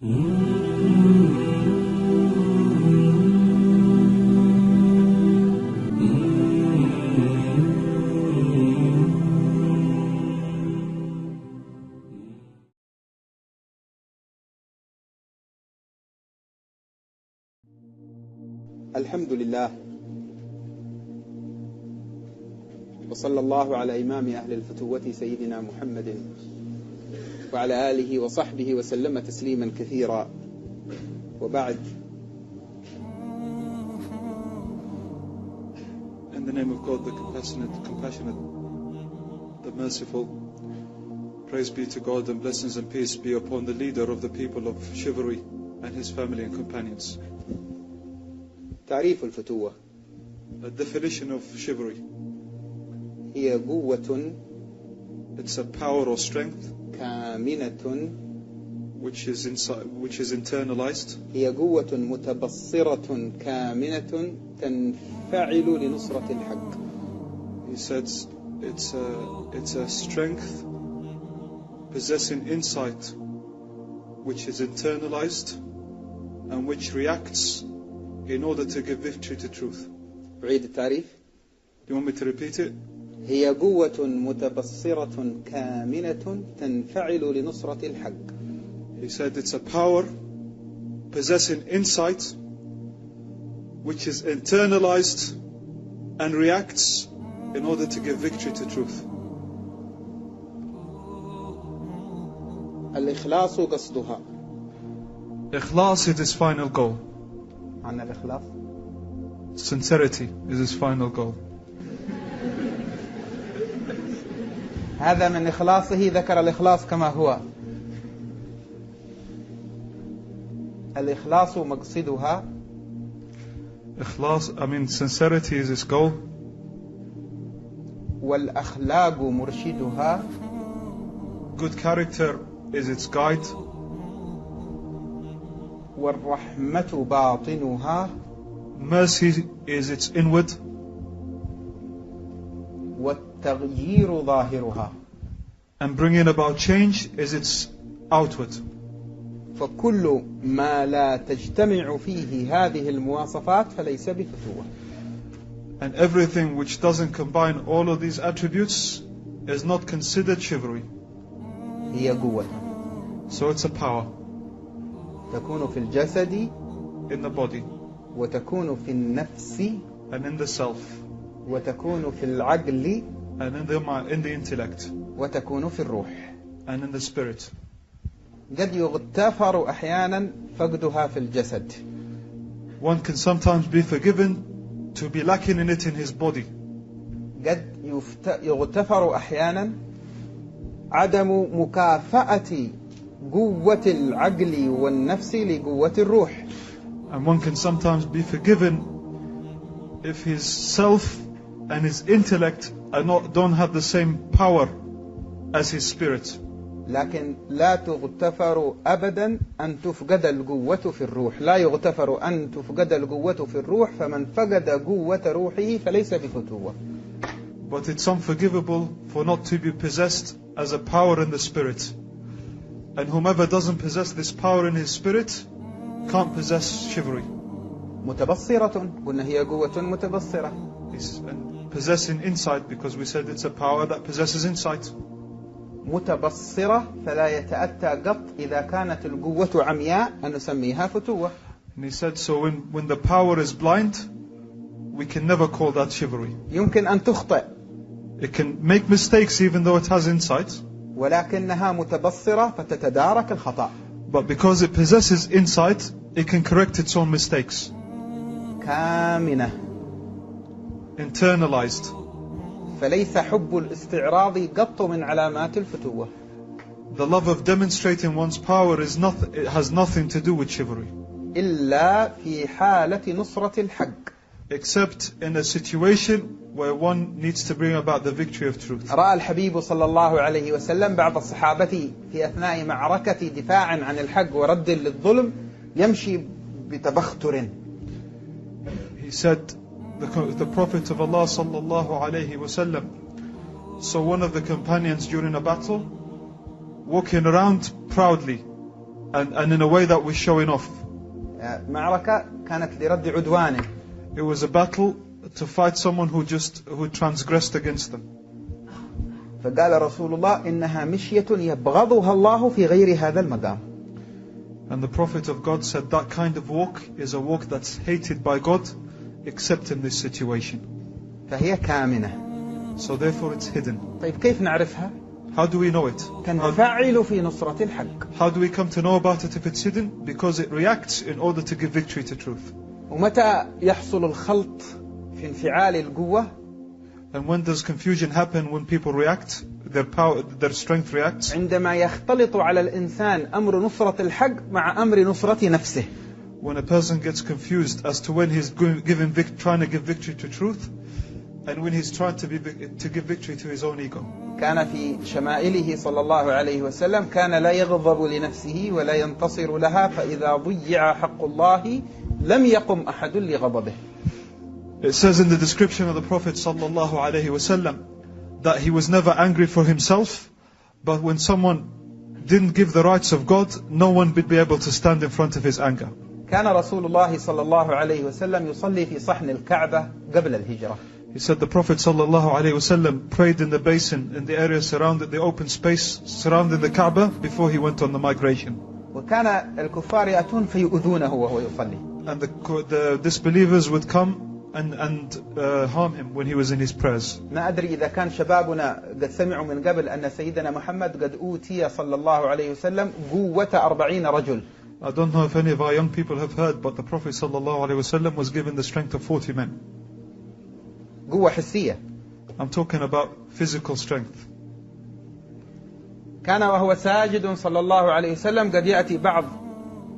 الحمد لله، وصلى الله على إمام أهل الفتوة سيدنا محمد وعلى آله وصحبه وسلم تسليما كثيرا، وبعد. In the name of God, the compassionate, the merciful, praise be to God, and blessings and peace be upon the leader of the people of chivalry and his family and companions. تعريف الفتوة. A definition of chivalry. هي قوة It's a power or strength كامنة. which is internalized. هي قوة متبصرة كامنة تنفعل لنصرة الحق. He says it's a strength possessing insight which is internalized and which reacts in order to give victory to truth. أعيد التعريف. Do you want me to repeat it? هي قوة متبصرة كامنة تنفعل لنصرة الحق. He said it's a power possessing insight which is internalized and reacts in order to give victory to truth. الإخلاص قصدها. Ikhlas is his final goal. عن الإخلاص. Sincerity is his final goal. هذا من إخلاصه ذكر الإخلاص كما هو. الإخلاص مقصدها. Sincerity is his goal. والأخلاق مرشدها. Good character is its guide. والرحمة باطنها. Mercy is its inward. والتغيير ظاهرها. And bringing about change is its outward. فكل ما لا تجتمع فيه هذه المواصفات فليس بفتوة. And everything which doesn't combine all of these attributes is not considered chivalry. هي قوة. So it's a power. تكون في الجسد. In the body. وتكون في النفس. And in the self. وتكون في العقل. And in the intellect. وتكون في الروح. And in the spirit. قد يغتفر أحيانا فقدها في الجسد. One can sometimes be forgiven to be lacking in it in his body. قد يغتفر أحيانا عدم مكافأة قوة العقل والنفس لقوة الروح. And one can sometimes be forgiven if his self and his intellect don't have the same power as his spirit. لكن لا تغتفر أبدا أن تفقد القوة في الروح. لا يغتفر أن تفقد القوة في الروح، فمن فقد قوة روحه فليس بفتوة. But it's unforgivable for not to be possessed as a power in the spirit. And whomever doesn't possess this power in his spirit can't possess chivalry. متبصرة، قلنا هي قوة متبصرة. And possessing insight, because we said it's a power that possesses insight. متبصرة، فلا يتأتى قط إذا كانت القوة عمياء أن نسميها فتوة. And he said, so when the power is blind, we can never call that chivalry. يمكن أن تخطئ. It can make mistakes even though it has insight. ولكنها متبصرة فتتدارك الخطأ. But because it possesses insight, it can correct its own mistakes. كامنة. Internalized. فليس حب الاستعراض قط من علامات الفتوة. The love of demonstrating one's power it has nothing to do with chivalry. إلا في حالة نصرة الحق. Except in a situation where one needs to bring about the victory of truth. رأى الحبيب صلى الله عليه وسلم بعض الصحابة في أثناء معركة دفاع عن الحق ورد للظلم يمشي بتبختر. He said, the Prophet of Allah sallallahu alayhi wasallam saw one of the companions during a battle walking around proudly and in a way that was showing off. معركة كانت لرد عدوانه. It was a battle to fight someone who transgressed against them. فقال رسول الله إنها مشية يبغضها الله في غير هذا المقام. And the Prophet of God said that kind of walk is a walk that's hated by God, except in this situation. فهي كامنة. So therefore it's hidden. طيب كيف نعرفها؟ How do we know it? تنفعل في نصرة الحق. How do we come to know about it if it's hidden? Because it reacts in order to give victory to truth. ومتى يحصل الخلط في انفعال القوة؟ And when does confusion happen? When people react, their strength reacts. عندما يختلط على الإنسان أمر نصرة الحق مع أمر نصرة نفسه. When a person gets confused as to when he's trying to give victory to truth, and when he's trying to give victory to his own ego. كان في شمائله صلى الله عليه وسلم كان لا يغضب لنفسه ولا ينتصر لها فإذا ضيع حق الله لم يقم أحد لغضبه. It says in the description of the Prophet sallallahu alaihi wasallam that he was never angry for himself, but when someone didn't give the rights of God, no one would be able to stand in front of his anger. كان رسول الله صلى الله عليه وسلم يصلي في صحن الكعبة قبل الهجرة. He said the Prophet sallallahu alaihi wasallam prayed in the basin, in the area surrounding the open space surrounding the Kaaba before he went on the migration. وكان الكفار يأتون فيؤذونه وهو يصلي. And the disbelievers would come and harm him when he was in his prayers. ما أدري إذا كان شبابنا قد سمعوا من قبل أن سيدنا محمد قد أوتي صلى الله عليه وسلم قوة 40 رجل. I don't know if any of our young people have heard, but the Prophet sallallahu alaihi wasallam was given the strength of 40 men. قوة حسية. I'm talking about physical strength. كان وهو ساجد صلى الله عليه وسلم قد يأتي بعض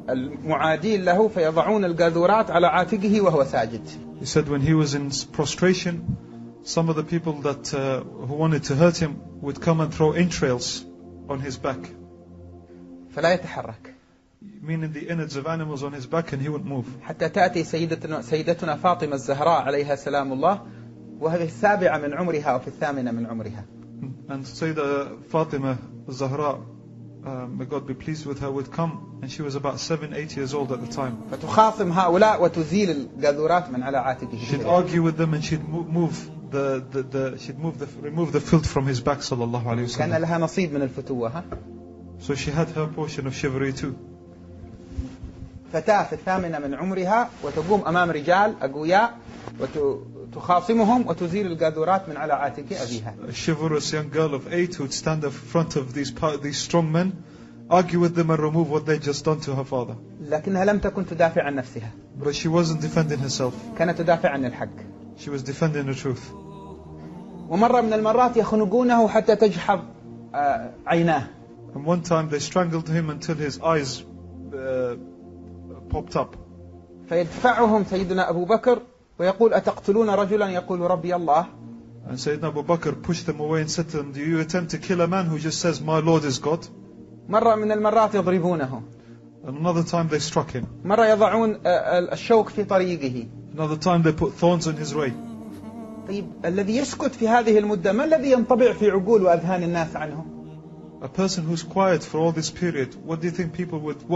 المعادين له فيضعون القاذورات على عاتقه وهو ساجد. He said when he was in prostration, some of the people that who wanted to hurt him would come and throw entrails on his back. فلا يتحرك. Meaning the innards of animals on his back, and he wouldn't move. حتى تأتي سيدتنا فاطمة الزهراء عليها سلام الله وهي السابعة من عمرها وفي الثامنة من عمرها. And Sayyidah Fatima Zahra, may God be pleased with her, would come, and she was about 7-8 years old at the time. فتخاصم هؤلاء وتزيل القاذورات من على عاتقه. She'd argue with them and she'd remove the filth from his back sallallahu alaihi wasallam. كان لها نصيب من الفتوة. So she had her portion of chivalry too. فتاة في الثامنة من عمرها وتقوم أمام رجال أقوياء وتخاصمهم وتزيل القاذورات من على عاتق أبيها. A chivalrous young girl of 8 who would stand in front of these strong men, argue with them and remove what they just done to her father. لكنها لم تكن تدافع عن نفسها. But she wasn't defending herself. كانت تدافع عن الحق. She was defending the truth. ومرة من المرات يخنقونه حتى تجحظ عيناه. And one time they strangled him until his eyes popped up. فيدفعهم سيدنا أبو بكر ويقول أتقتلون رجلا يقول ربي الله. And Sayyidina Abu Bakr pushed them away and said to them, do you attempt to kill a man who just says my Lord is God? مرة من المرات يضربونه. And another time they struck him. مرة يضعون الشوك في طريقه. Another time they put thorns in his way. طيب الذي يسكت في هذه المدة ما الذي ينطبع في عقول وأذهان الناس عنه؟ A person who's quiet for all this period, what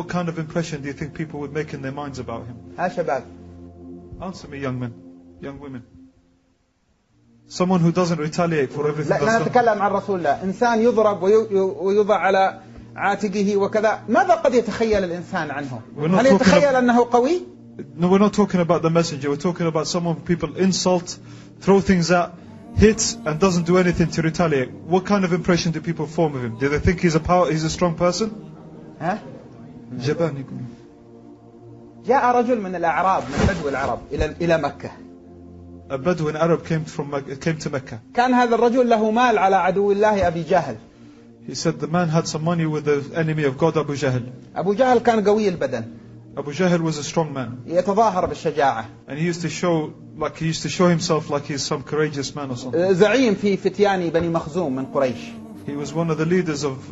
kind of impression do you think people would make in their minds about him? ها شباب. Answer me, young men, young women. Someone who doesn't retaliate for everything that's لا done. نتكلم عن رسول الله. إنسان يضرب ويوضع على عاتقه وكذا. ماذا قد يتخيل الإنسان عنه؟ هل يتخيل أنه قوي؟ No, we're not talking about the messenger. We're talking about someone people insult, throw things at, hit, and doesn't do anything to retaliate. What kind of impression do people form of him? Do they think he's a strong person? ها؟ جبان يقول. جاء رجل من الأعراب من بدو العرب إلى مكة. A Bedouin Arab came to Mecca. كان هذا الرجل له مال على عدو الله أبي جهل. He said the man had some money with the enemy of God, Abu Jahl. أبو جهل كان قوي البدن. Abu Jahl was a strong man. يتظاهر بالشجاعة. And he used to show himself like he's some courageous man or something. زعيم في فتيان بني مخزوم من قريش. He was one of the leaders of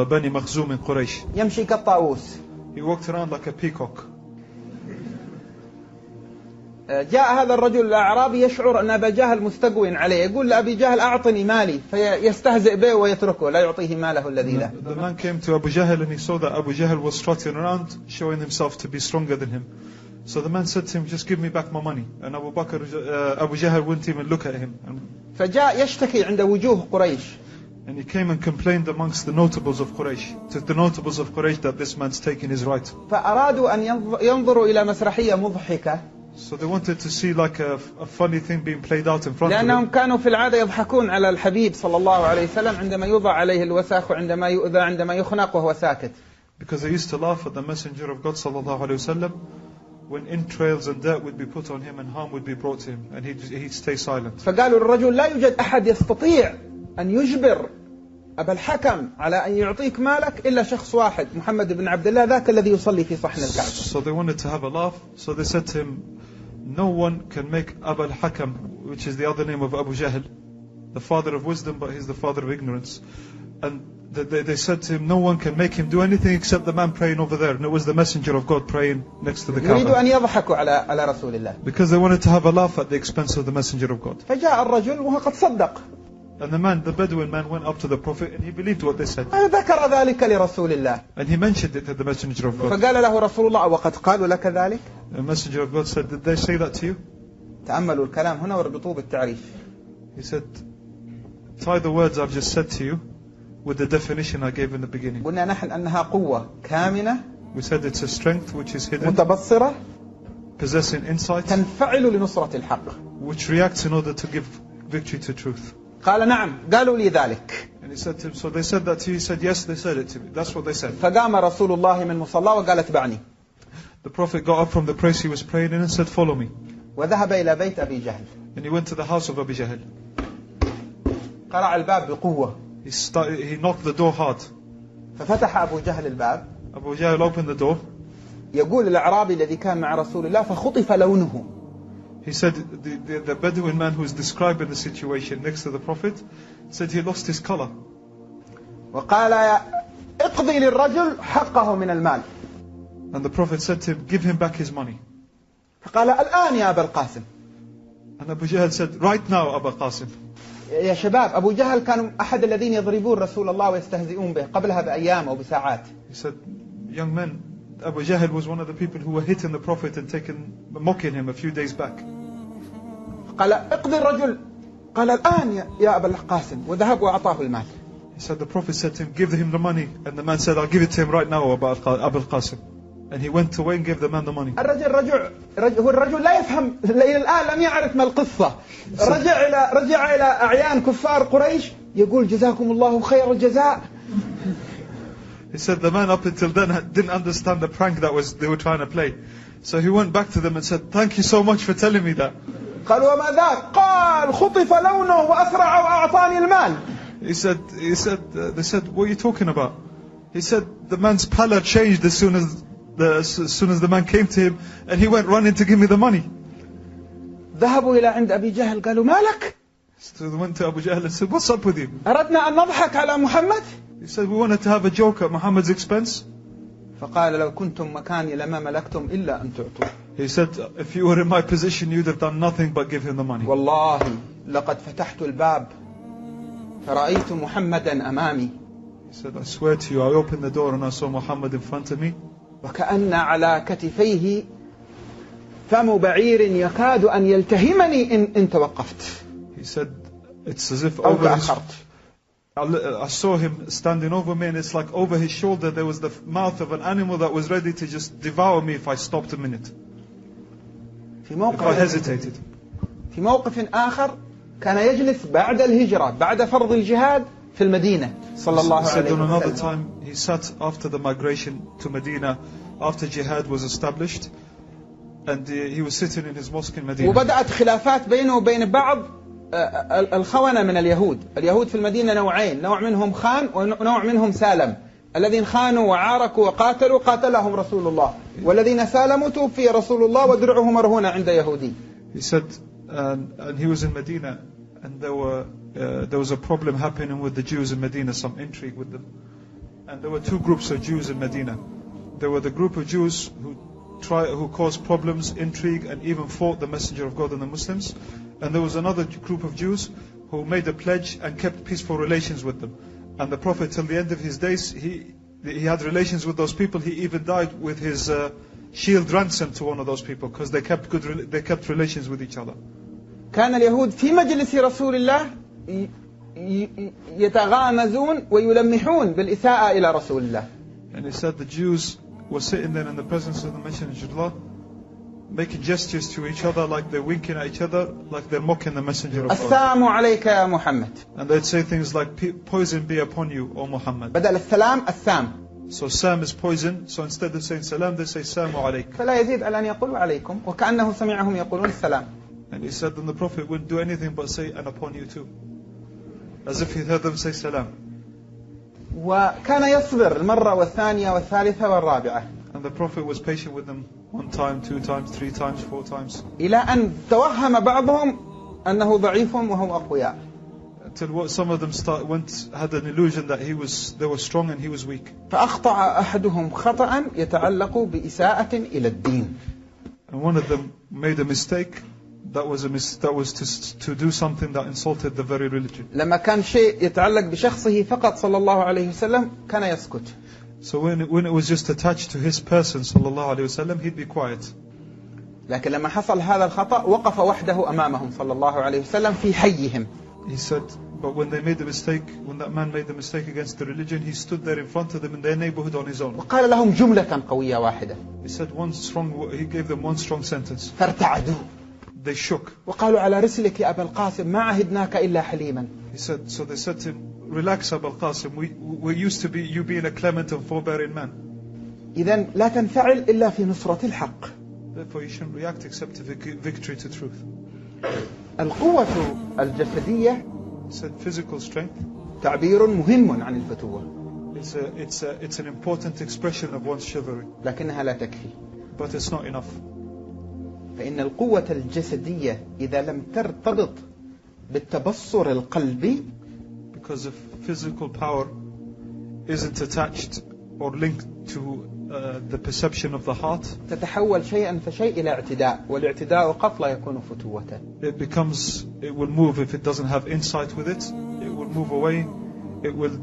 Bani Makhzum in Quraysh. يمشي كالطاووس. He walked around like a peacock. جاء هذا الرجل الأعرابي يشعر أن أبا جهل مستقوٍ عليه، يقول لأبي جهل أعطني مالي، فيستهزئ به ويتركه، لا يعطيه ماله الذي له. The man came to Abu Jahl and he saw that Abu Jahl was strutting around, showing himself to be stronger than him. So the man said to him, just give me back my money. And Abu Jahl wouldn't even look at him. فجاء يشتكي عند وجوه قريش. And he came and complained amongst the notables of Quraysh, to the notables of Quraysh, that this man's taking his right. فأرادوا أن ينظروا إلى مسرحية مضحكة. So they wanted to see like a funny thing being played out in front of لأنهم them. كانوا في العادة يضحكون على الحبيب صلى الله عليه وسلم عندما يوضع عليه الوساخ وعندما يؤذى عندما يخنق وهو ساكت. Because they used to laugh at the Messenger of God sallallahu alaihi wasallam when entrails and dirt would be put on him and harm would be brought to him, and he'd stay silent. فقالوا للرجل لا يوجد أحد يستطيع أن يجبر أبا الحكم على أن يعطيك مالك إلا شخص واحد، محمد بن عبد الله، ذاك الذي يصلي في صحن الكعبة. So they wanted to have a laugh, so they said to him, no one can make Abu al-Hakam, which is the other name of Abu Jahl, the father of wisdom, but he's the father of ignorance. And they said to him, no one can make him do anything except the man praying over there. And it was the Messenger of God praying next to the يريد Kaaba. أن يضحكوا على رسول الله. Because they wanted to have a laugh at the expense of the Messenger of God. فجاء الرجل وهو قد صدق. And the Bedouin man went up to the Prophet and he believed what they said. ذكر ذلك لرسول الله. And he mentioned it to the Messenger of God. فقال له رسول الله وقد قالوا لك ذلك. The Messenger of God said, did they say that to you? تأملوا الكلام هنا واربطوه بالتعريف. He said, tie the words I've just said to you with the definition I gave in the beginning. قلنا نحن أنها قوة كامنة. We said it's a strength which is hidden, متبصرة. possessing insight, تنفعل لنصرة الحق. which reacts in order to give victory to truth. قال نعم قالوا لي ذلك. And he said to him, so they said that to you? He said, yes, they said it to me. That's what they said. فقام رسول الله من مصلاه وقال اتبعني. The Prophet got up from the place he was praying in and said, follow me. وذهب إلى بيت أبي جهل. And he went to the house of Abu Jahl. قرع الباب بقوة. He knocked the door hard. ففتح أبو جهل الباب. Abu Jahl opened the door. يقول الأعرابي الذي كان مع رسول الله فخطف لونه. He said, the Bedouin man who is describing the situation next to the Prophet, said he lost his color. وقال اقضي للرجل حقه من المال. And the Prophet said to him, give him back his money. فقال الآن يا أبا القاسم. And Abu Jahl said, right now, Abu Qasim. يا شباب أبو جهل كانوا أحد الذين يضربون رسول الله ويستهزئون به قبلها بأيام أو بساعات. He said, young men, Abu Jahl was one of the people who were hitting the Prophet and mocking him a few days back. قال اقضي الرجل. قال الآن يا أبا القاسم وذهب وأعطاه المال. He said, the Prophet said to him, give him the money. And the man said, I'll give it to him right now, Abu al-Qasim. And he went away and gave the man the money. الرجل لا يفهم إلى الآن لم يعرف ما القصة. رجع إلى أعيان كفار قريش يقول جزاكم الله خير الجزاء. He said the man up until then didn't understand the prank they were trying to play. So he went back to them and said, thank you so much for telling me that. قالوا وما ذاك؟ قال خطف لونه وأسرع وأعطاني المال. They said, what are you talking about? He said, the man's pallor changed as soon as the man came to him, and he went running to give me the money. ذهبوا إلى عند أبي جهل قالوا مالك؟ So they went to Abu Jahl and said, what's up with you? أردنا أن نضحك على محمد. He said, we wanted to have a joke at Muhammad's expense. فقال لو كنتم مكاني لما ملكتم إلا أن تعطوا. He said, if you were in my position, you'd have done nothing but give him the money. والله لقد فتحت الباب فرأيت محمدا أمامي. He said, I swear to you, I opened the door and I saw Muhammad in front of me. وكأن على كتفيه فم بعير يكاد أن يلتهمني إن توقفت. He said, it's as if أو over his, تأخرت. I saw him standing over me, and it's like over his shoulder there was the mouth of an animal that was ready to just devour me if I stopped a minute. If I hesitated. في موقف آخر كان يجلس بعد الهجرة بعد فرض الجهاد في المدينة صلى الله عليه On another وسلم. time, he sat after the migration to Medina, after jihad was established, and he was sitting in his mosque in Medina. وبدأت خلافات بينه وبين بعض الخونة من اليهود. اليهود في المدينة نوعين، نوع منهم خان ونوع منهم سالم. الذين خانوا وعاركوا وقاتلوا قاتلهم رسول الله، والذين سالموا توفي رسول الله ودرعه مرهونة عند يهودي. He said, and he was in Medina, and there was a problem happening with the Jews in Medina, some intrigue with them. And there were two groups of Jews in Medina. There were the group of Jews who caused problems, intrigue, and even fought the Messenger of God and the Muslims. And there was another group of Jews who made a pledge and kept peaceful relations with them. And the Prophet, till the end of his days, he had relations with those people. He even died with his shield ransom to one of those people because they kept relations with each other. كان اليهود في مجلس رسول الله يتغامزون ويلمحون بالإساءة إلى رسول الله. And he said the Jews were sitting there in the presence of the Messenger of Allah, making gestures to each other, like they're winking at each other, like they're mocking the Messenger of God. السلام عليك يا محمد. And they'd say things like, poison be upon you, O Muhammad. بدل السلام السام. So Sam is poison, so instead of saying salam, they say Salamu alayk. فلا يزيد على أن يقول عليكم وكأنه سمعهم يقولون السلام. And he said then the Prophet wouldn't do anything but say, and upon you too. As if he heard them say salam. وكان يصبر المرة والثانية والثالثة والرابعة. And the Prophet was patient with them 1 time, 2 times, 3 times, 4 times. إلى أن توهم بعضهم أنه ضعيف وهم أقوياء. Until some of them had an illusion that they were strong and he was weak. فأخطأ أحدهم خطأ يتعلق بإساءة إلى الدين. And one of them made a mistake that was to do something that insulted the very religion. لما كان شيء يتعلق بشخصه فقط صلى الله عليه وسلم كان يسكت. So when it was just attached to his person sallallahu alayhi wasallam, he'd be quiet. لكن لما حصل هذا الخطأ وقف وحده أمامهم صلى الله عليه وسلم في حيهم. He said, but when that man made the mistake against the religion, he stood there in front of them in their neighborhood on his own. وقال لهم جملة قوية واحدة. He said he gave them one strong sentence. فارتعدوا. They shook. وقالوا على رسلك يا أبا القاسم ما عهدناك إلا حليما. So they said to him, relax Abu al-Qasim, we're used to you being a clement and forbearing man. إذن لا تنفعل إلا في نصرة الحق. Therefore you shouldn't react except to victory to truth. القوة الجسدية said physical strength تعبير مهم عن الفتوة. It's an important expression of one's chivalry. لكنها لا تكفي. But it's not enough. فإن القوة الجسدية إذا لم ترتبط بالتبصر القلبي because if physical power isn't attached or linked to the perception of the heart, تتحول شيئا فشيء إلى اعتداء والاعتداء قط لا يكون فتوة. It will move if it doesn't have insight with it. It will move away. It will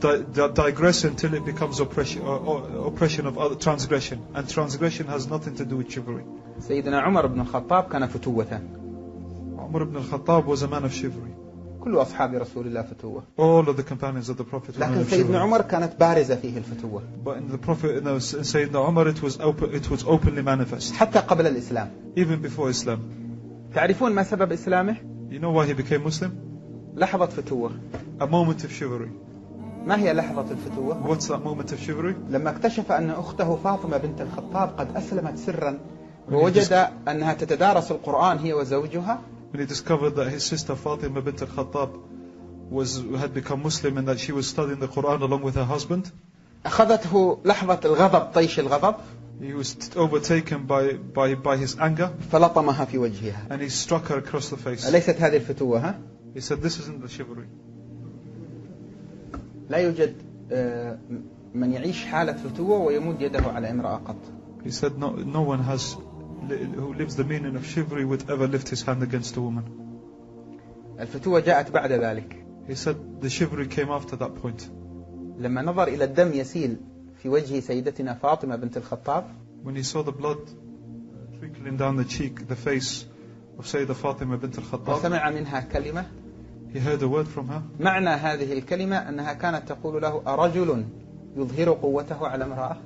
digress until it becomes oppression of other transgression, and transgression has nothing to do with chivalry. سيدنا عمر بن الخطاب كان فتوة. Umar ibn al-Khattab was a man of chivalry. كل أصحاب رسول الله فتوة. All of the companions of the Prophet were men لكن of chivalry. سيدنا عمر كانت بارزة فيه الفتوة. But in the Prophet, in Sayyidina Umar, it was openly manifest. حتى قبل الإسلام. Even before Islam. تعرفون ما سبب إسلامه؟ You know why he became Muslim? لحظة فتوة. A moment of chivalry. ما هي لحظة الفتوة؟ What's that moment of chivalry? لما اكتشف أن أخته فاطمة بنت الخطاب قد أسلمت سرا ووجد أنها تتدارس القرآن هي وزوجها. When he discovered that his sister Fatima bint al-Khattab had become Muslim and that she was studying the Quran along with her husband, أخذته لحظة الغضب طيش الغضب. He was overtaken by his anger. فلطمها في وجهها. And he struck her across the face. أليست هذه الفتوة ها؟ He said, this isn't the chivalry. لا يوجد من يعيش حالة فتوة ويمد يده على امرأة قط. He said, no one who lives the meaning of chivalry would ever lift his hand against a woman. الفتوة جاءت بعد ذلك. He said the chivalry came after that point. لما نظر إلى الدم يسيل في وجه سيدتنا فاطمة بنت الخطاب. When he saw the blood trickling down the cheek, the face of Sayyidah Fatima bint al-Khattab, وسمع منها كلمة. he heard a word from her. معنى هذه الكلمة أنها كانت تقول له أرجل يظهر قوته على امرأة.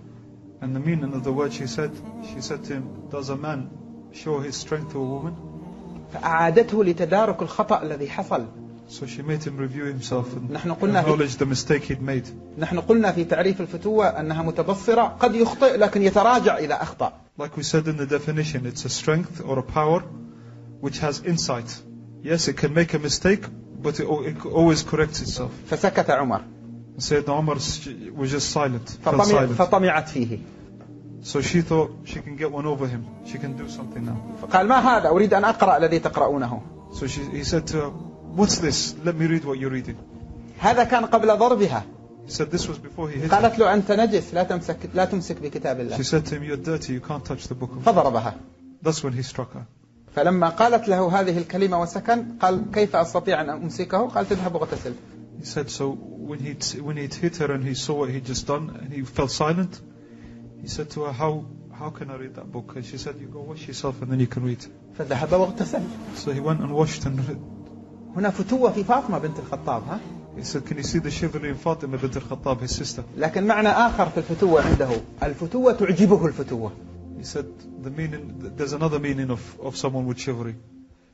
And the meaning of the word she said to him, does a man show his strength to a woman? فأعادته لتدارك الخطأ الذي حصل. So she made him review himself and نحن قلنا acknowledge the mistake he'd made. نحن قلنا في تعريف الفتوة أنها متبصرة قد يخطئ لكن يتراجع إذا أخطأ. Like we said in the definition, it's a strength or a power which has insight. Yes, it can make a mistake, but it always corrects itself. فسكت عمر. Sayyidina Umar was just silent. Fell silent. فطمعت فيه. So she thought she can get one over him. She can do something now. فقال ما هذا أريد أن أقرأ الذي تقرؤونه. So he said to her, what's this? Let me read what you're reading. هذا كان قبل ضربها. He said this was before he hit him. قالت له أنت نجس لا تمسك بكتاب الله. She said to him, you're dirty, you can't touch the book of God. فضربها. That's when he struck her. فلما قالت له هذه الكلمة وسكن قال كيف أستطيع أن أمسكه؟ قال تذهب واغتسل. He said, so when he'd hit her and he saw what he'd just done and he fell silent, he said to her, how can I read that book? And she said, you go wash yourself and then you can read. فذهب واغتسل. So he went and washed and read. هنا فتوة في فاطمة بنت الخطاب ها؟ He said, can you see the chivalry in Fatima bint al-Khattab, his sister? لكن معنى آخر في الفتوة عنده الفتوة تعجبه الفتوة. He said, there's another meaning of someone with chivalry.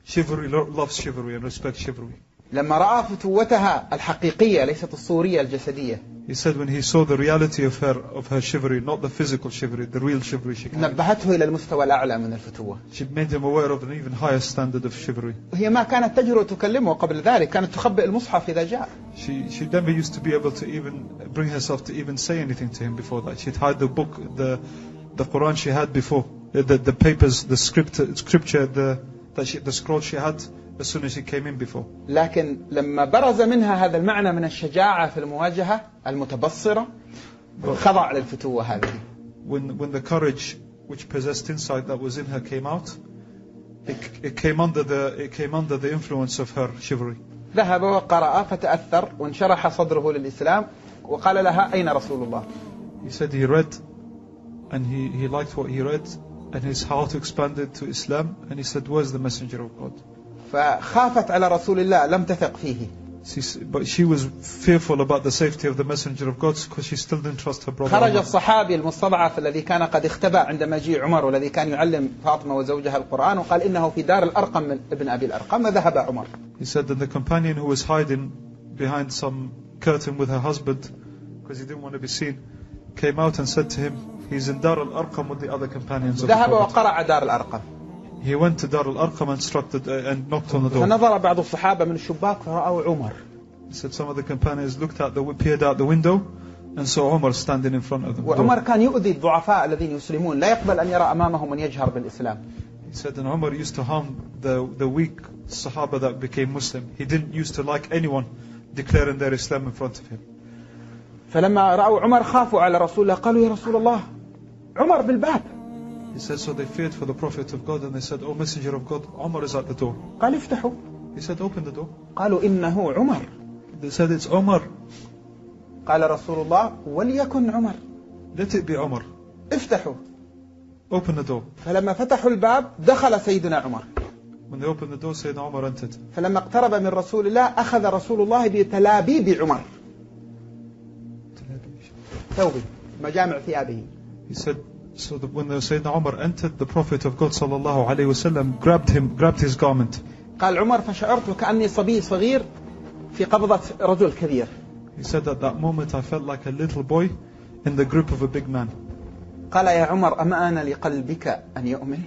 Chivalry loves chivalry and respects chivalry. لما رأى فتوتها الحقيقية ليست الصورية الجسدية. He said when he saw the reality of her chivalry, not the physical chivalry, the real chivalry she carried. نبهته إلى المستوى الأعلى من الفتوة. She made him aware of an even higher standard of chivalry. هي ما كانت تجرؤ تكلمه قبل ذلك، كانت تخبئ المصحف إذا جاء. She never used to be able to even bring herself to even say anything to him before that. She'd hide the book, the Quran she had before, the papers, the scripture, the scroll she had as soon as he came in before. لكن لما برز منها هذا المعنى من الشجاعة في المواجهة المتبصرة خضع للفتوة هذه. When the courage which possessed insight that was in her came out, it came under the influence of her chivalry. ذهب وقرأ فتأثر وانشرح صدره للإسلام وقال لها أين رسول الله؟ He said he read and he liked what he read and his heart expanded to Islam and he said, where's the messenger of God? فخافت على رسول الله لم تثق فيه. But she was fearful about the safety of the messenger of God because she still didn't trust her brother. خرج الصحابي المستضعف الذي كان قد اختبأ عند مجيء عمر والذي كان يعلم فاطمة وزوجها القرآن وقال إنه في دار الأرقم من ابن أبي الأرقم وذهب عمر. He said that the companion who was hiding behind some curtain with her husband because he didn't want to be seen came out and said to him, he's in Dar al-Arqam with the other companions of the ذهب Prophet. وقرأ دار الأرقم. He went to Dar al-Arqam and knocked on the door. فنظر بعض الصحابة من الشباك فرأوا عمر. He said some of the companions peered out the window and saw Umar standing in front of them. وعمر كان يؤذي الضعفاء الذين يسلمون لا يقبل أن يرى أمامهم من يجهر بالإسلام. He said that Umar used to harm the weak Sahaba that became Muslim. He didn't used to like anyone declaring their Islam in front of him. فلما رأوا عمر خافوا على رسول الله قالوا يا رسول الله عمر بالباب. He said so they feared for the Prophet of God and they said, oh Messenger of God, Umar is at the door. قال افتحوا. He said open the door. قالوا إنه عمر. They said it's Umar. قال رسول الله وليكن عمر. Let it be Umar. افتحوا. Open the door. فلما فتحوا الباب دخل سيدنا عمر. When they opened the door, Sayyidina Umar entered. فلما اقترب من رسول الله أخذ رسول الله بتلابيب عمر. ثوبه مجامع ثيابه. He said, so that when the Sayyidina Umar entered, the Prophet of God sallallahu alaihi wasallam grabbed his garment. قال عمر فشعرت كأني صبي صغير في قبضة رجل كبير. He said at that moment I felt like a little boy in the grip of a big man. قال يا عمر أما أنا لقلبك أن يؤمن؟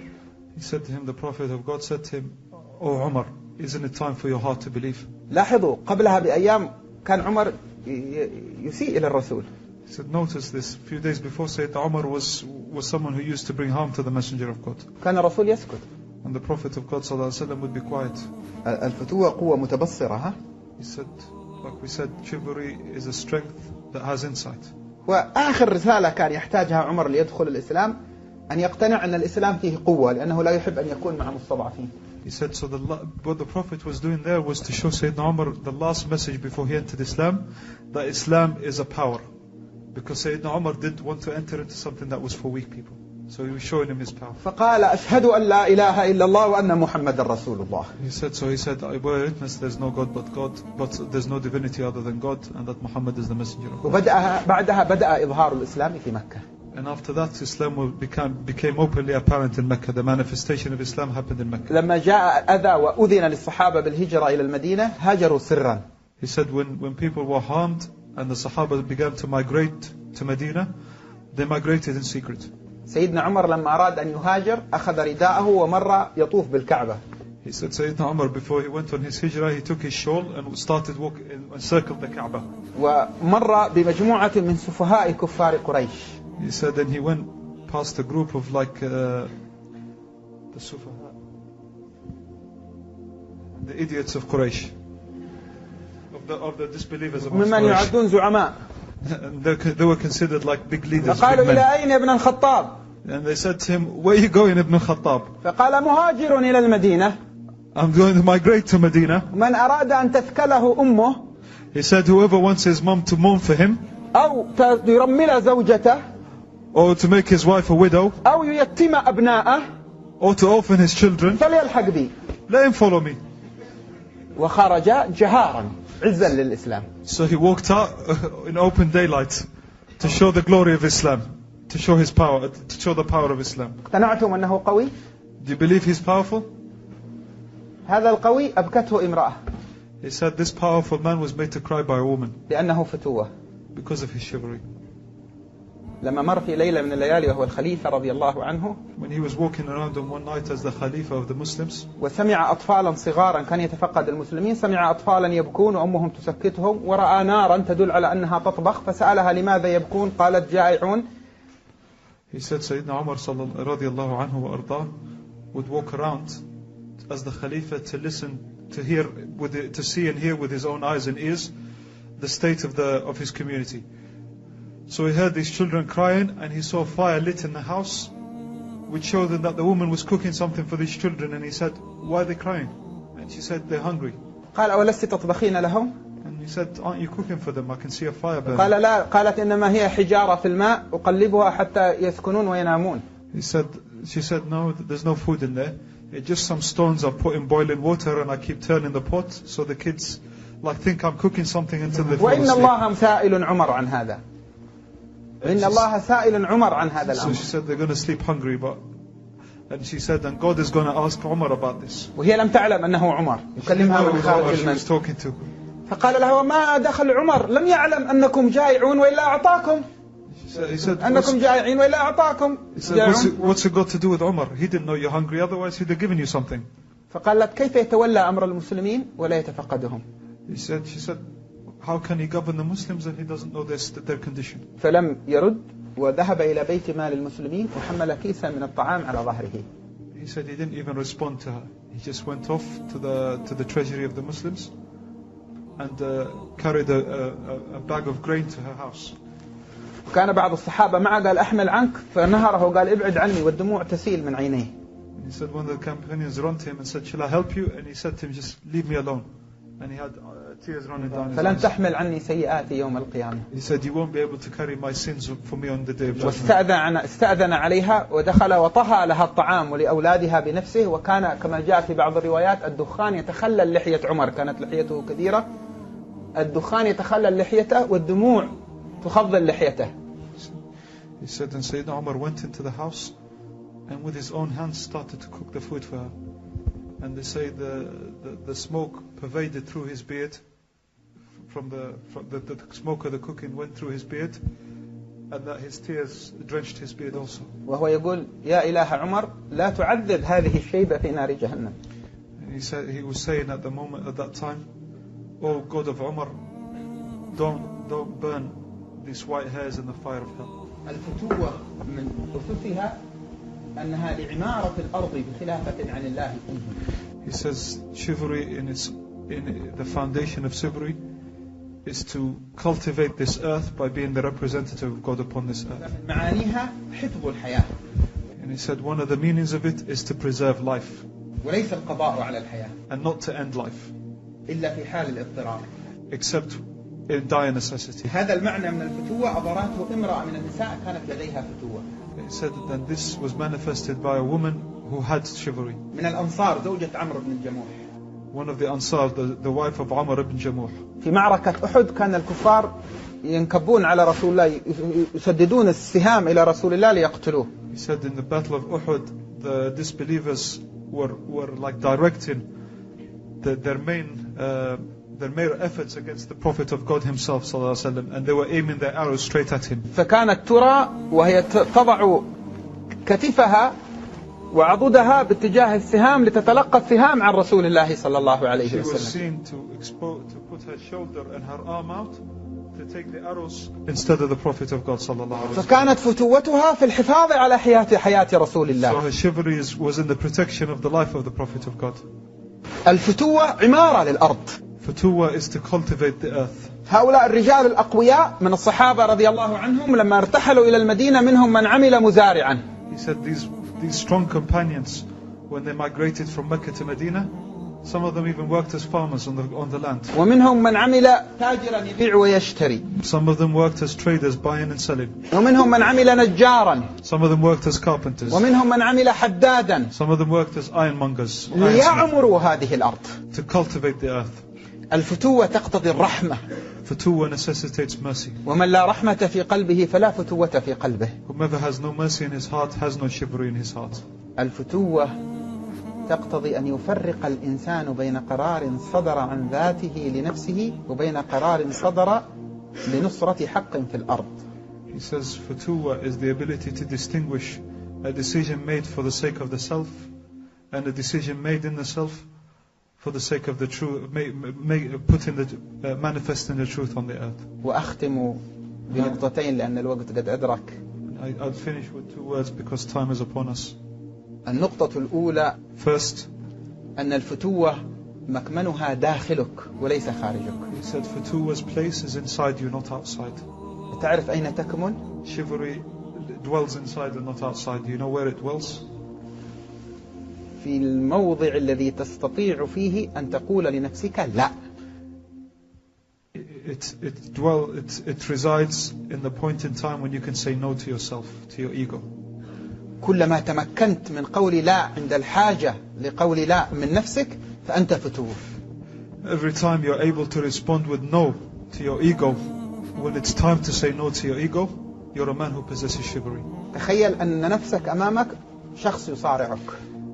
He said to him, the Prophet of God said to him, oh Umar, isn't it time for your heart to believe? لاحظوا قبلها بأيام كان عمر يسيء إلى الرسول. He said, notice this, a few days before Sayyidina Umar was someone who used to bring harm to the Messenger of God. كان الرسول يسكت. And the Prophet of God sallallahu alaihi wasallam would be quiet. الفتوة قوة متبصرة ها؟ He said, like we said, chivalry is a strength that has insight. وآخر رسالة كان يحتاجها عمر ليدخل الإسلام أن يقتنع أن الإسلام فيه قوة لأنه لا يحب أن يكون مع مستضعفين. He said, so what the Prophet was doing there was to show Sayyidina Umar the last message before he entered Islam, that Islam is a power. Because Sayyidina Umar didn't want to enter into something that was for weak people. So he was showing him his power. فقال أشهد أن لا إله إلا الله وأن محمد رسول الله. He said, I bear witness there's no God but God, but there's no divinity other than God, and that Muhammad is the messenger of God. بعدها بدأ إظهار الإسلام في مكة. And after that, Islam became openly apparent in Mecca. The manifestation of Islam happened in Mecca. لما جاء أذى وأذن للصحابة بالهجرة إلى المدينة هاجروا سرا. He said when people were harmed and the Sahaba began to migrate to Medina, they migrated in secret. سيدنا عمر لما أراد أن يهاجر أخذ رداءه ومر يطوف بالكعبة. He said Sayyidina Umar, before he went on his hijrah, he took his shawl and started walking and circled the Kaaba. ومر بمجموعة من سفهاء كفار قريش. He said then he went past a group of like the sufaha, the idiots of Quraysh, of the disbelievers amongst ممن Quraysh. يعدون زعماء. And they were considered like big leaders, big فقالوا إلى men. أين يا ابن الخطاب؟ And they said to him, where are you going, Ibn Khattab? فقال مهاجر إلى المدينة I'm going to migrate to Medina. من أراد أن تثكله أمه He said, whoever wants his mom to mourn for him, أو يرمل زوجته or to make his wife a widow, أو يتم أبناءه or to orphan his children, فليلحق بي. let him follow me. وخرج جهارا عزا للإسلام. So he walked out in open daylight to show the glory of Islam, to show his power, to show the power of Islam. اقتنعتم أنه قوي؟ Do you believe he's powerful? هذا القوي أبكته امرأة He said this powerful man was made to cry by a woman لأنه فتوة. because of his chivalry. لما مر في ليلة من الليالي وهو الخليفة رضي الله عنه When he was walking around on one night as the Khalifa of the Muslims, وسمع أطفالا صغارا، كان يتفقد المسلمين، سمع أطفالا يبكون وأمهم تسكتهم، ورأى نارا تدل على أنها تطبخ، فسألها لماذا يبكون؟ قالت جائعون. he said Sayyidina Umar radiallahu anhu wa arda would walk around as the Khalifa to listen, to hear, to see and hear with his own eyes and ears the state of his community. So he heard these children crying, and he saw fire lit in the house, which showed him that the woman was cooking something for these children. And he said, why are they crying? And she said, they're hungry. قال أولست تطبخين لهم؟ And he said, aren't you cooking for them? I can see a fire burning. قال لا. قالت إنما هي حجارة في الماء أقلبها حتى يسكنون وينامون. She said, no, there's no food in there. It's just some stones I put in boiling water, and I keep turning the pot so the kids think I'm cooking something until they fall وإن asleep. الله سائل عمر عن هذا. إن الله سائل عمر عن هذا So الأمر. she said they're going to sleep hungry, and she said, and God is going to ask Umar about this. وهي لم تعلم أنه عمر يكلمها من خارج She المنزل. was talking to. فقال لها وما دخل عمر لم يعلم أنكم جائعون وإلا أعطاكم. He said, أنكم جائعين وإلا أعطاكم. what's it got to do with Umar? He didn't know you're hungry, otherwise he'd have given you something. فقالت كيف يتولى أمر المسلمين ولا يتفقدهم. She said, how can he govern the Muslims and he doesn't know their condition? فلم يرد وذهب إلى بيت مال المسلمين وحمل كيسا من الطعام على ظهره. He said he didn't even respond to her. He just went off to the treasury of the Muslims and carried a bag of grain to her house. وكان بعض الصحابة معه قال أحمل عنك فنهره وقال ابعد عني والدموع تسيل من عينيه. He said one of the companions ran to him and said, shall I help you? And he said to him, just leave me alone. And he had tears running down his فلن eyes. تحمل عني سيئاتي يوم القيامة. He said, you won't be able to carry my sins for me on the day of judgment. واستأذن عليها ودخل وطهى لها الطعام ولأولادها بنفسه، وكان كما جاء في بعض الروايات الدخان يتخلل لحية عمر، كانت لحيته كثيرة، الدخان يتخلل لحيته والدموع تخضل لحيته. He said, and Sayyidina Umar went into the house and with his own hands started to cook the food for her. And they say the smoke pervaded through his beard, from the smoke of the cooking went through his beard, and that his tears drenched his beard also. وهو يقول يا إله عمر لا تعذب هذه الشيبة في نار جهنم. And he was saying at that time, oh God of Umar, don't burn these white hairs in the fire of hell. الفتوة من أسسها أنها لعمارة الأرض بخلافة عن الله. He says chivalry in the foundation of chivalry is to cultivate this earth by being the representative of God upon this earth. معانيها حفظ الحياة. And he said one of the meanings of it is to preserve life. وليس القضاء على الحياة. And not to end life. إلا في حال الاضطرار. Except in dire necessity. هذا المعنى من الفتوة أضراته امرأة من النساء كانت لديها فتوة. He said that this was manifested by a woman who had chivalry. من الأنصار زوجة عمرو بن الجموح. One of the Ansar, the wife of Amr ibn Jamuh. في معركة أحد كان الكفار ينكبون على رسول الله يسددون السهام إلى رسول الله ليقتلوه. He said in the battle of Uhud, the disbelievers were like directing their main efforts against the Prophet of God himself sallallahu alaihi wasallam, and they were aiming their arrows straight at him. فكانت ترى وهي تضع كتفها وعضدها باتجاه السهام لتتلقى السهام عن رسول الله صلى الله عليه She was وسلم. seen to put her shoulder and her arm out to take the arrows instead of the Prophet of God sallallahu alaihi wasallam. فكانت فتوتها في الحفاظ على حياة رسول So الله. her chivalry was in the protection of the life of the Prophet of God. الفتوة عمارة للأرض. Futuwa is to cultivate the earth. هؤلاء الرجال الأقوياء من الصحابة رضي الله عنهم لما ارتحلوا إلى المدينة منهم من عمل مزارعا. He said these strong companions, when they migrated from Mecca to Medina, some of them even worked as farmers on the land. ومنهم من عمل تاجرا يبيع ويشتري. Some of them worked as traders, buying and selling. ومنهم من عمل نجارا. Some of them worked as carpenters. ومنهم من عمل حدادا. Some of them worked as ironmongers. ليعمروا هذه الأرض. To cultivate the earth. الفتوة تقتضي الرحمة. Futuwa necessitates mercy. ومن لا رحمة في قلبه فلا فتوة في قلبه. Whomever has no mercy in his heart has no chivalry in his heart. الفتوة تقتضي أن يفرق الإنسان بين قرار صدر عن ذاته لنفسه وبين قرار صدر لنصرة حق في الأرض. He says futuwa is the ability to distinguish a decision made for the sake of the self and a decision made in the self for the sake of the truth, manifesting the truth on the earth. وأختم بنقطتين لأن الوقت قد أدرك. I'll finish with 2 words because time is upon us. النقطة الأولى First, أن الفتوة مكمنها داخلك وليس خارجك. he said futuwa's place is inside you, not outside. تعرف أين تكمن؟ Chivalry dwells inside and not outside. Do you know where it dwells? في الموضع الذي تستطيع فيه أن تقول لنفسك لا. It resides in the point in time when you can say no to yourself, to your ego. كلما تمكنت من قول لا عند الحاجة لقول لا من نفسك فأنت فتوة. Every time you're able to respond with no to your ego, when it's time to say no to your ego, you're a man who possesses chivalry. تخيل أن نفسك أمامك شخص يصارعك.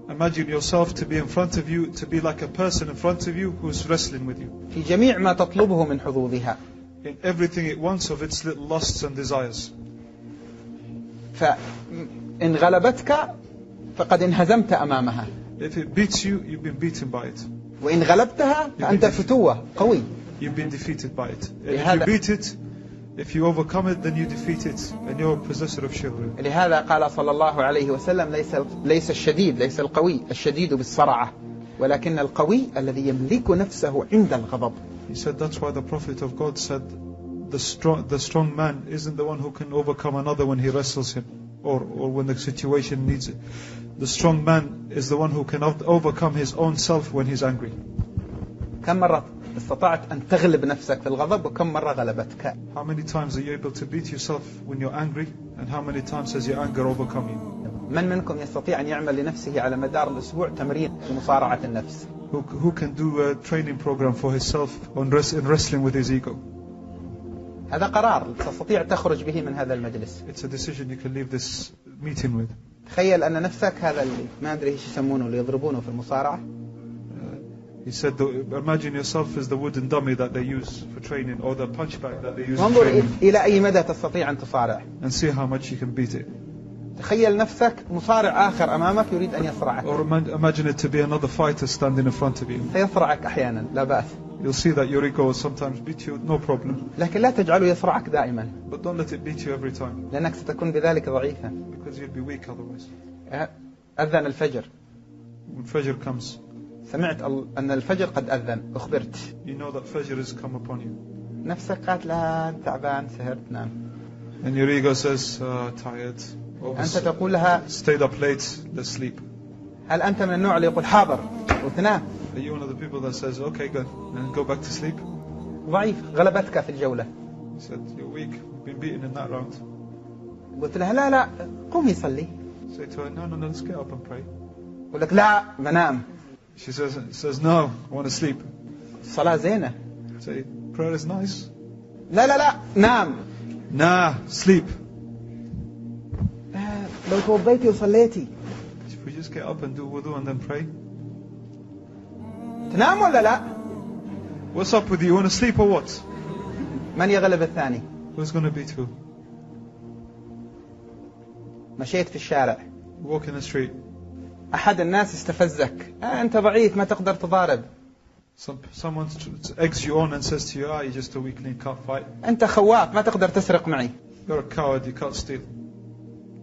Imagine yourself to be in front of you, to be like a person in front of you who's wrestling with you. في جميع ما تطلبه من حظوظها. In everything it wants of its little lusts and desires. فإن غلبتك فقد انهزمت أمامها. If it beats you, you've been beaten by it. وإن غلبتها فأنت فتوة قوي. You've been defeated by it. And if you beat it, if you overcome it, then you defeat it, and you're a possessor of chivalry. لهذا قال صلى الله عليه وسلم ليس الشديد ليس القوي الشديد بالصرعة ولكن القوي الذي يملك نفسه عند الغضب. He said that's why the Prophet of God said the strong man isn't the one who can overcome another when he wrestles him or when the situation needs it. The strong man is the one who can overcome his own self when he's angry. كم مرة استطعت أن تغلب نفسك في الغضب وكم مرة غلبتك؟ How many times are you able to beat yourself when you're angry, and how many times has your anger overcome you? من منكم يستطيع أن يعمل لنفسه على مدار الأسبوع تمرين في مصارعة النفس؟ Who can do a training program for himself in wrestling with his ego? هذا قرار تستطيع تخرج به من هذا المجلس. It's a decision you can leave this meeting with. تخيل أن نفسك هذا اللي ما أدري إيش يسمونه اللي يضربونه في المصارعة. He said, imagine yourself as the wooden dummy that they use for training, or the punch bag that they use for وانظر training, إلى أي مدى تستطيع أن تصارع. and see how much you can beat it. تخيل نفسك مصارع آخر أمامك يريد أن يصرعك. Or imagine it to be another fighter standing in front of you. سيصرعك أحيانا لا بأس. You'll see that your ego will sometimes beat you, no problem. لكن لا تجعله يصرعك دائما. But don't let it beat you every time, لأنك ستكون بذلك ضعيفا. because you'll be weak otherwise. أذن الفجر. When Fajr comes, سمعت أن الفجر قد أذن أخبرت. you know that Fajr has come upon you. نفسك قالت لا تعبان سهرت نام. And your ego says, tired. أنت تقول لها Stayed up late, let's sleep. هل أنت من النوع اللي يقول حاضر وتنام؟ Are you one of the people that says, okay, good, and go back to sleep? ضعيف غلبتك في الجولة. He said, you're weak, you've been beaten in that round. قلت لها لا قومي صلي. Say to her, no, let's get up and pray. يقول لك لا بنام. She says, no, I want to sleep. الصلاة زينة. Say, prayer is nice. لا نام. Nah, sleep. لو توضيتي وصليتي. If we just get up and do wudu and then pray. تنام ولا لا؟ What's up with you? You want to sleep or what? من يغلب الثاني؟ Who's going to beat who? مشيت في الشارع. Walk in the street. أحد الناس استفزك. أنت ضعيف ما تقدر تضارب. Someone eggs you on and says to you, you're just a weakling, can't fight. أنت خواف ما تقدر تسرق معي. You're a coward, you can't steal.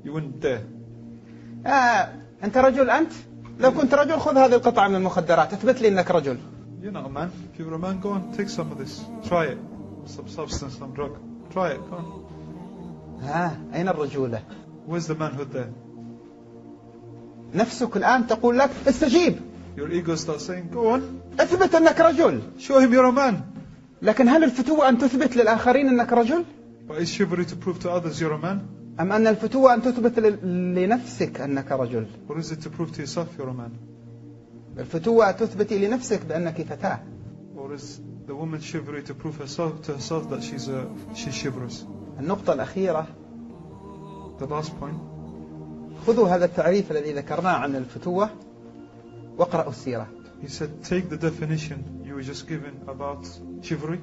You wouldn't dare. أنت رجل أنت؟ لو كنت رجل خذ هذه القطعة من المخدرات اثبت لي أنك رجل. You're not a man. If you're a man, go on, take some of this. Try it. Some substance, some drug. Try it, go on. أين الرجولة؟ Where's the manhood there? نفسك الآن تقول لك استجيب. Your ego starts saying, go on. اثبت أنك رجل. Show him you're a man. لكن هل الفتوة أن تثبت للآخرين أنك رجل؟ But is chivalry to prove to others you're a man? أم أن الفتوة أن تثبت لنفسك أنك رجل؟ Or is it to prove to yourself you're a man? الفتوة تثبتي لنفسك بأنك فتاة. Or is the woman's chivalry to prove to herself that she's chivalrous? النقطة الأخيرة. The last point. خذوا هذا التعريف الذي ذكرناه عن الفتوة واقرأوا السيرة. He said, take the definition you were just given about chivalry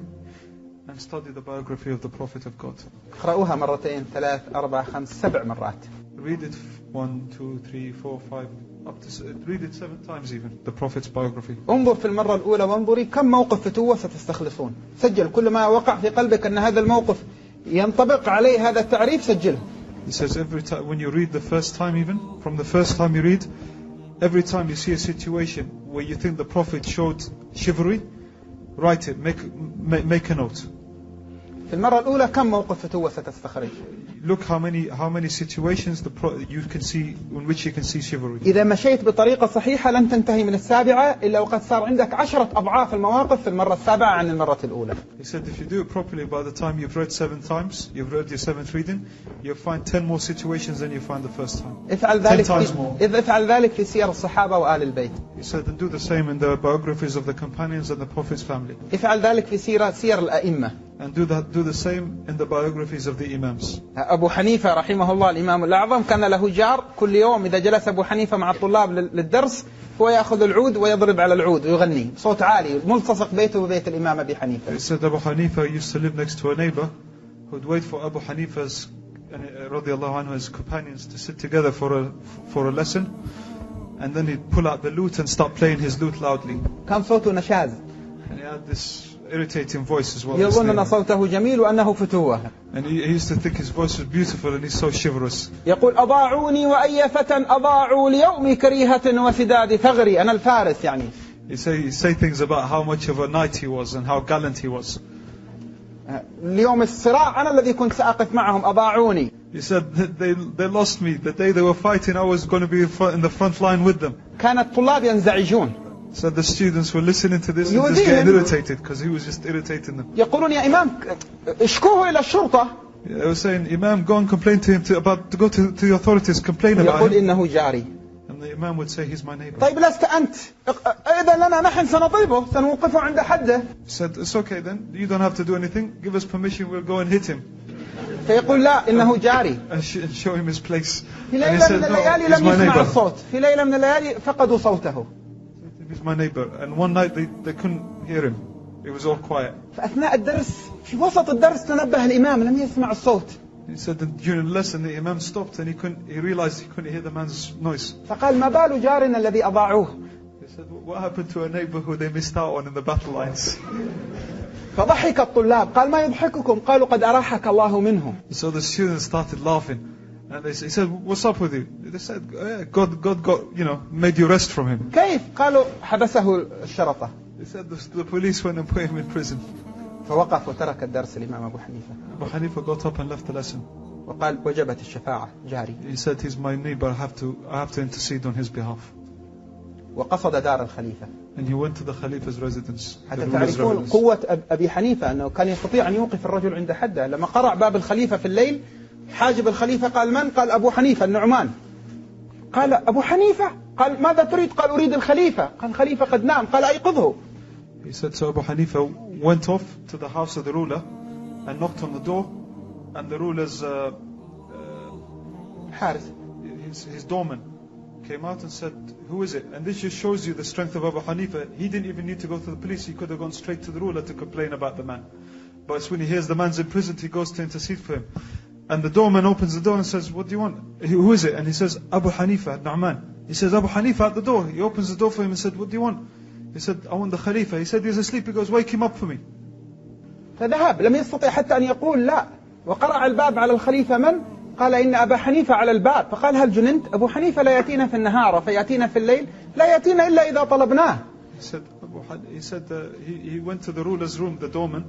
and study the biography of the Prophet of God. اقرأوها مرتين 3 4 5 7 مرات. Read it 1 2 3 4 5 up to read it 7 times even, the Prophet's biography. انظر في المرة الأولى وانظري كم موقف فتوة ستستخلصون. سجل كل ما وقع في قلبك أن هذا الموقف ينطبق عليه هذا التعريف سجله. He says every time when you read the first time, even from the first time you read, every time you see a situation where you think the Prophet showed chivalry, write it, make a note. في المرة الأولى كم موقف فتوة ستستخرج؟ Look how many situations you can see in which you can see chivalry. إذا مشيت بطريقة صحيحة لن تنتهي من السابعة إلا وقد صار عندك 10 أضعاف المواقف في المرة السابعة عن المرة الأولى. He said if you do it properly, by the time you've read 7 times, you've read your 7th reading, you'll find 10 more situations than you find the first time. افعل ذلك في سير الصحابة وآل البيت. He said and do the same in the biographies of the companions and the Prophet's family. افعل ذلك في سير الأئمة. And do the same in the biographies of the imams. أبو حنيفة رحمه الله الإمام الأعظم كان له جار كل يوم إذا جلس أبو حنيفة مع الطلاب للدرس هو يأخذ العود ويضرب على العود ويغني بصوت عالي ملتصق بيته وبيت الإمام أبي حنيفة. He said Abu Hanifa used to live next to a neighbor who'd wait for Abu Hanifa's radiallahu anhu, his companions to sit together for a lesson, and then he'd pull out the lute and start playing his lute loudly. كان صوته نشاز. And he had this irritating voice as well. يظن أن صوته جميل وأنه فتوة. And he used to think his voice was beautiful and he's so chivalrous. يقول أضاعوني وأي فتى أضاعوا ليوم كريهة وسداد ثغري. أنا الفارس يعني. He say things about how much of a knight he was and how gallant he was. اليوم الصراع أنا الذي كنت سأقف معهم أضاعوني. He said they lost me. The day they were fighting I was going to be in the front line with them. كان الطلاب ينزعجون. So the students were listening to this and just getting irritated because he was just irritating them. يقولون يا إمام اشكوه إلى الشرطة. They were saying, Imam, go and complain to him go to the authorities, complain about يقول him. إنه جاري. And the Imam would say, he's my neighbor. طيب لست أنت. إذا لنا نحن سنضربه سنوقفه عند حده. He said, it's okay then. You don't have to do anything. Give us permission. We'll go and hit him. فيقول لا إنه جاري. And show him his place. في ليلة من الليالي لم يسمع الصوت. في ليلة من الليالي فقدوا صوته. He's my neighbor. And one night they couldn't hear him. It was all quiet. فأثناء الدرس في وسط الدرس تنبه الإمام لم يسمع الصوت. He said that during the lesson the Imam stopped and he realized he couldn't hear the man's noise. فقال ما بال جارنا الذي أضاعوه. He said, what happened to a neighbor who they missed out on in the battle lines? فضحك الطلاب. قال ما يضحككم. قالوا قد أراحك الله منهم. So the students started laughing. And he said, what's up with you? They said, God got, made you rest from him. كيف؟ قالوا حبسه الشرطة. They said the police went and put him in prison. فوقف وترك الدرس الإمام أبو حنيفة. Abu Hanifa got up and left the lesson. وقال وجبت الشفاعة جاري. He said, he's my neighbor, I have to intercede on his behalf. وقصد دار الخليفة. And he went to the Khalifa's residence. حتى تعرفون قوة أبي حنيفة أنه كان يستطيع أن يوقف الرجل عند حده. لما قرع باب الخليفة في الليل حاجب الخليفة قال من؟ قال أبو حنيفة النعمان. قال أبو حنيفة. قال ماذا تريد؟ قال أريد الخليفة. قال الخليفة قد نام. قال أيقظه. He said, so Abu Hanifa went off to the house of the ruler and knocked on the door, and the ruler's his doorman came out and said, who is it? And this just shows you the strength of Abu Hanifa. He didn't even need to go to the police. He could have gone straight to the ruler to complain about the man. But when he hears the man's in prison, he goes to intercede for him. And the doorman opens the door and says, what do you want? Who is it? And he says, Abu Hanifa, Nu'man. He says, Abu Hanifa at the door. He opens the door for him and said, what do you want? He said, I want the Khalifa. He said, he's asleep. He goes, wake him up for me. فذهب لم يستطع حتى أن يقول لا. وقرع الباب على الخليفة من؟ قال إن أبا حنيفة على الباب. فقال هل جننت؟ أبو حنيفة لا يأتينا في النهار فيأتينا في الليل لا يأتينا إلا إذا طلبناه. He said, he said he went to the ruler's room, the doorman,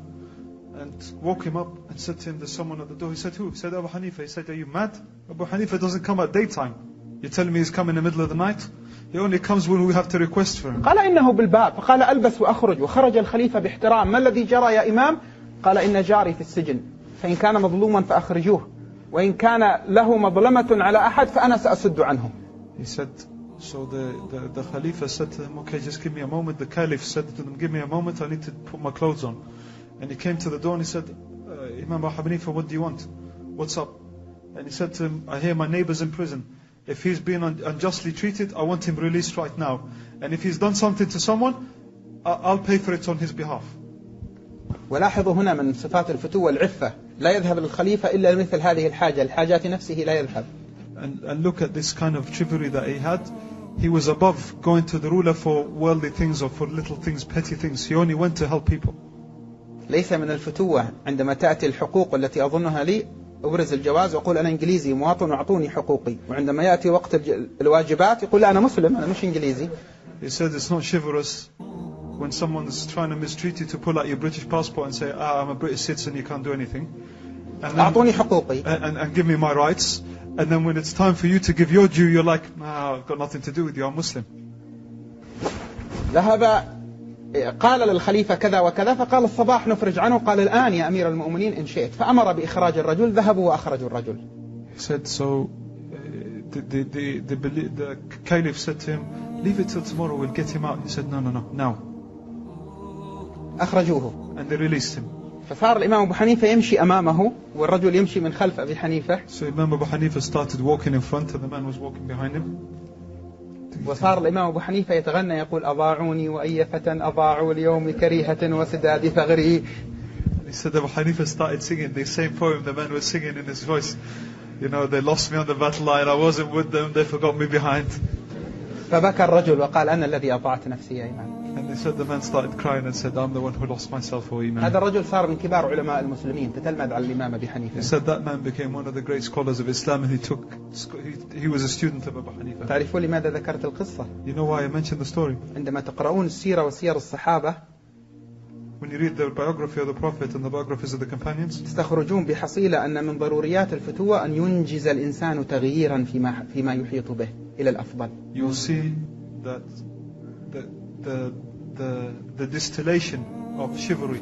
and woke him up and said to him, there's someone at the door. He said, who? He said, Abu Hanifa. He said, are you mad? Abu Hanifa doesn't come at daytime. You're telling me he's come in the middle of the night? He only comes when we have to request for him. قال إنه بالباب فقال ألبس وأخرج وخرج الخليفة باحترام. ما الذي جرى يا إمام؟ قال إن جاري في السجن فإن كان مظلوما فأخرجوه وإن كان له مظلمة على أحد فأنا سأسد عنه. He said, so the Khalifa said to him, okay, just give me a moment. The Caliph said to them, give me a moment, I need to put my clothes on. And he came to the door and he said, Imam Abu Hanifa, what do you want? What's up? And he said to him, I hear my neighbor's in prison. If he's been unjustly treated, I want him released right now. And if he's done something to someone, I'll pay for it on his behalf. ولاحظوا هنا من صفات الفتوة العفة. لا يذهب للخليفة إلا مثل هذه الحاجة. الحاجات نفسه لا يذهب. And look at this kind of chivalry that he had. He was above going to the ruler for worldly things or for little things, petty things. He only went to help people. ليس من الفتوة عندما تأتي الحقوق التي أظنها لي أبرز الجواز وأقول أنا إنجليزي مواطن وأعطوني حقوقي. وعندما يأتي وقت الواجبات يقول لا أنا مسلم أنا مش إنجليزي. He said it's not chivalrous when someone's trying to mistreat you to pull out your British passport and say, I'm a British citizen, you can't do anything. أعطوني حقوقي. And give me my rights. And then when it's time for you to give your due, you're like, I've got nothing to do with you, I'm Muslim. ذهب قال للخليفة كذا وكذا فقال الصباح نفرج عنه قال الآن يا أمير المؤمنين إن شئت فأمر بإخراج الرجل ذهبوا وأخرجوا الرجل. He said so. The Caliph said to him, leave it till tomorrow, we'll get him out. He said no, now. أخرجوه. And they released him. فصار الإمام أبو حنيفة يمشي أمامه والرجل يمشي من خلف أبي حنيفة. So Imam Abu Hanifa started walking in front and the man was walking behind him. وصار الإمام أبو حنيفة يتغنى يقول أضاعوني وأي فتى أضاعوا اليوم كريهة وسداد ثغري. He said Abu Hanifa started singing the same poem the man was singing in his voice. You know, they lost me on the battle line, I wasn't with them, they forgot me behind. فبكى الرجل وقال أنا الذي أضعت نفسي يا إمام. And they said the man started crying and said, I'm the one who lost myself, O Imam. هذا الرجل صار من كبار علماء المسلمين تتلمذ على الإمام أبي حنيفة. He said that man became one of the great scholars of Islam and he was a student of Abu Hanifa. تعرفون لماذا ذكرت القصة؟ You know why I mentioned the story? عندما تقرؤون السيرة وسير الصحابة When you read the biography of the Prophet and the biographies of the companions, تستخرجون بحصيلة أن من ضروريات الفتوة أن ينجز الإنسان تغييرا فيما يحيط به إلى الأفضل. You'll see that the distillation of chivalry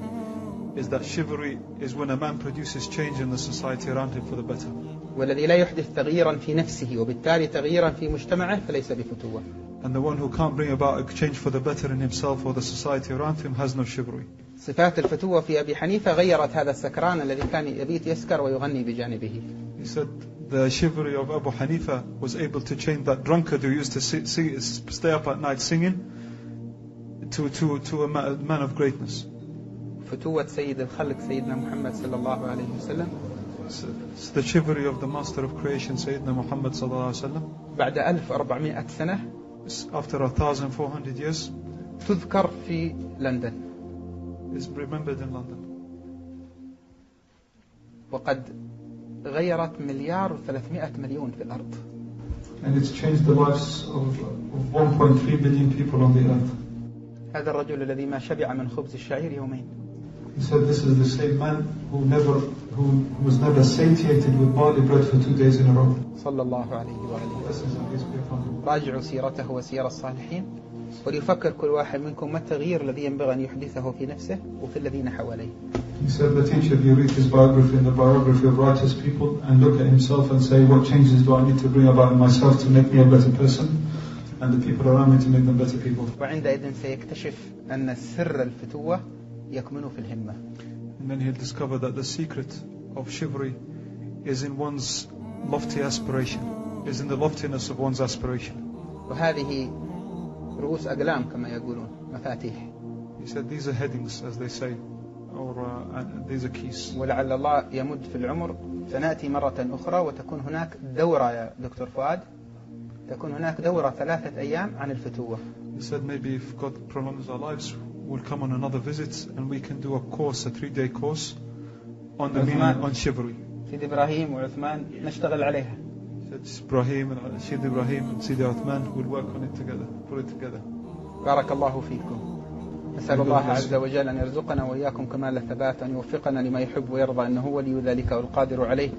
is that chivalry is when a man produces change in the society around him for the better. والذي لا يحدث تغييرا في نفسه وبالتالي تغييرا في مجتمعه فليس بفتوة. And the one who can't bring about a change for the better in himself or the society around him has no chivalry. صفات الفتوة في أبي حنيفة غيرت هذا السكران الذي كان يبيت يسكر ويغني بجانبه. He said the chivalry of Abu Hanifa was able to change that drunkard who used to stay up at night singing to a man of greatness. فتوة سيد الخلق سيدنا محمد صلى الله عليه وسلم. It's the chivalry of the master of creation Sayyidina Muhammad sallallahu alaihi wasallam. بعد 1400 سنة. After 1400 years. تذكر في لندن. Is remembered in London. وقد غيرت 1,300,000,000 في الأرض. And it's changed the lives of 1.3 billion people on the earth. هذا الرجل الذي ما شبع من خبز الشعير يومين. He said this is the same man who was never satiated with barley bread for 2 days in a row. صلى الله عليه وآله. راجعوا سيرته وسير الصالحين وليفكر كل واحد منكم ما التغيير الذي ينبغي أن يحدثه في نفسه وفي الذين حواليه. He said that each of you read his biography and the biography of righteous people and look at himself and say what changes do I need to bring about in myself to make me a better person and the people around me to make them better people. وعندئذ سيكتشف أن سر الفتوة يكمن في الهمة. And then he'll discover that the secret of chivalry is in one's lofty aspiration, is in the loftiness of one's aspiration. وهذه رؤوس أقلام كما يقولون مفاتيح. He said these are headings as they say or these are keys. ولعل الله يمد في العمر فنأتي مرة أخرى وتكون هناك دورة يا دكتور فؤاد تكون هناك دورة 3 أيام عن الفتوة. He said maybe if God prolongs our lives we'll come on another visit and we can do a course, a 3-day course on the meaning on chivalry. سيد إبراهيم وعثمان نشتغل عليها. Ibrahim and Sayyid Ibrahim and Sayyid Uthman will work on it together, put it together. بارك الله فيكم. نسأل الله عز وجل أن يرزقنا وإياكم كمال الثبات، أن يوفقنا لما يحب ويرضى، إنه ولي ذلك والقادر عليه.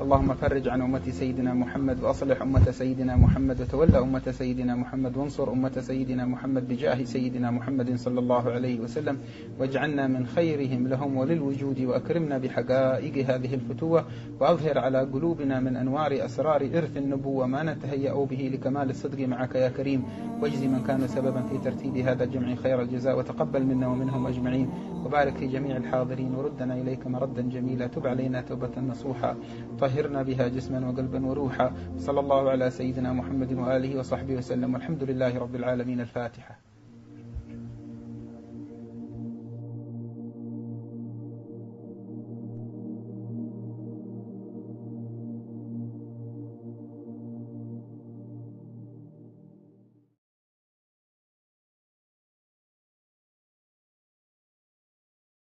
اللهم فرج عن أمة سيدنا محمد، وأصلح أمة سيدنا محمد، وتولى أمة سيدنا محمد، وانصر أمة سيدنا محمد بجاه سيدنا محمد صلى الله عليه وسلم، واجعلنا من خيرهم لهم وللوجود، وأكرمنا بحقائق هذه الفتوة، وأظهر على قلوبنا من أنوار أسرار إرث النبوة ما نتهيأ به لكمال الصدق معك يا كريم، واجزي من كانوا سببا في ترتيب هذا الجمع خير الجزاء، وتقبل منا ومنهم أجمعين، وبارك في جميع الحاضرين، وردنا إليك مردا جميلا، تب علينا توبة نصوحا، طهرنا بها جسما وقلبا وروحا. صلى الله على سيدنا محمد وآله وصحبه وسلم، والحمد لله رب العالمين. الفاتحة.